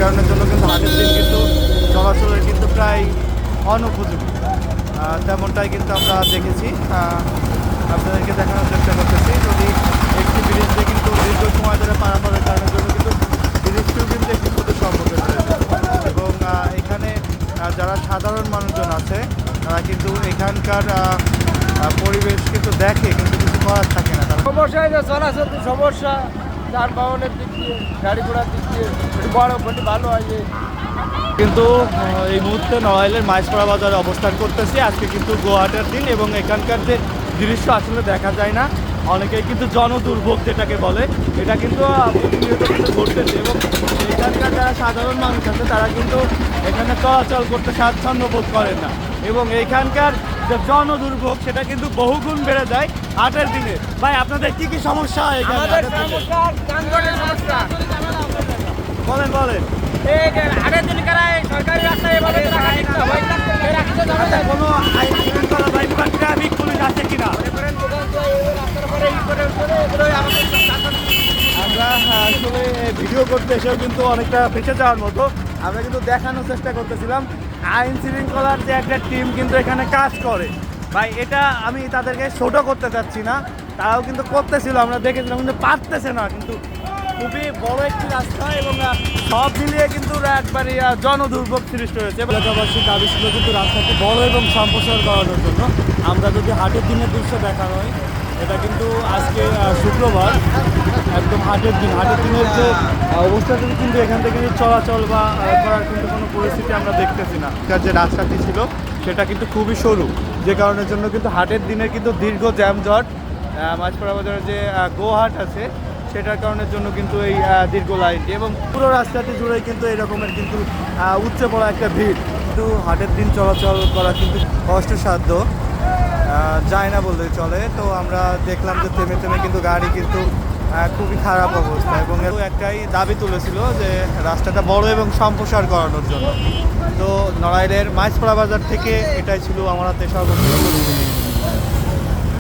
কারণের জন্য কিন্তু হাটের দিন কিন্তু চলাচলের কিন্তু প্রায় অনুপযোগী। তেমনটাই কিন্তু আমরা দেখেছি। আপনাদেরকে দেখানোর চেষ্টা করতেছি, যদি একটি ব্রিজ দিয়ে কিন্তু দীর্ঘ সময় ধরে পারাপারের কারণের জন্য কিন্তু ব্রিজটিও কিন্তু একটি ক্ষুদ্র সম্পর্কে রয়েছে এবং এখানে যারা সাধারণ মানুষজন আছে তারা কিন্তু এখানকার পরিবেশ কিন্তু দেখে, কিন্তু কিছু করার থাকে না। তারা সমস্যা যে চলাচল সমস্যা, যানবাহনের দিক দিয়ে, গাড়ি ঘোড়ার দিক দিয়ে একটু বড় একটু ভালো হয় যে। কিন্তু এই মুহূর্তে নড়াইলের মাইজপাড়া বাজারে অবস্থান করতেছি। আজকে কিন্তু গোহাটের দিন এবং এখানকার যে দৃশ্য আসলে দেখা যায় না। অনেকেই কিন্তু জনদুর্ভোগ যেটাকে বলে, এটা কিন্তু প্রতিনিয়ত কিন্তু ঘটতেছে এবং এখানকার যারা সাধারণ মানুষ আছে তারা কিন্তু এখানে চলাচল করতে স্বাচ্ছন্দ্য বোধ করেন না এবং এইখানকার যে জনদুর্ভোগ সেটা কিন্তু বহুগুণ বেড়ে যায় হাটের দিনে। ভাই, আপনাদের কি কি সমস্যা হয় এখানে? বলেন বলেন। কোনো আইন শৃঙ্খলা বা ট্রাফিক পুলিশ আছে কিনা? আমরা আসলে ভিডিও করতে এসেও কিন্তু অনেকটা ফেসে যাওয়ার মতো। আমরা কিন্তু দেখানোর চেষ্টা করতেছিলাম আইন শৃঙ্খলার যে একটা টিম কিন্তু এখানে কাজ করে। ভাই, এটা আমি তাদেরকে ছোট করতে চাচ্ছি না, তারাও কিন্তু করতেছিল, আমরা দেখেছিলাম, কিন্তু পারতেছে না। কিন্তু খুবই বড় একটি রাস্তা এবং সব মিলিয়ে কিন্তু একবারই জনদুর্ভোগ সৃষ্টি হয়েছে। এলাকাবাসীর দাবি ছিল কিন্তু রাস্তাটি বড় এবং সম্প্রসারণ করানোর জন্য। আমরা যদি হাটের দিনের দৃশ্য দেখানো হয়, এটা কিন্তু আজকে শুক্রবার, একদম হাটের দিন। হাটের দিনের যে অবস্থাটা কিন্তু এখান থেকে চলাচল বা করার কিন্তু কোনো পরিস্থিতি আমরা দেখতেছি না। যে রাস্তাটি ছিল সেটা কিন্তু খুবই সরু, যে কারণের জন্য কিন্তু হাটের দিনের কিন্তু দীর্ঘ জ্যামজট। মাঝপাড়া বাজারের যে গোহাট আছে সেটার কারণের জন্য কিন্তু এই দীর্ঘ লাইনটি এবং পুরো রাস্তাটি জুড়ে কিন্তু এরকমের কিন্তু উচ্চে পড়া একটা ভিড়। কিন্তু হাটের দিন চলাচল করা কিন্তু কষ্টসাধ্য, যায় না বললেই চলে। তো আমরা দেখলাম যে থেমে থেমে কিন্তু গাড়ি কিন্তু খুবই খারাপ অবস্থা এবং একটাই দাবি তুলেছিল যে রাস্তাটা বড় এবং সম্প্রসার করানোর জন্য। তো নড়াইলের মাইজপাড়া বাজার থেকে এটাই ছিল আমার হাতে সর্বোচ্চ।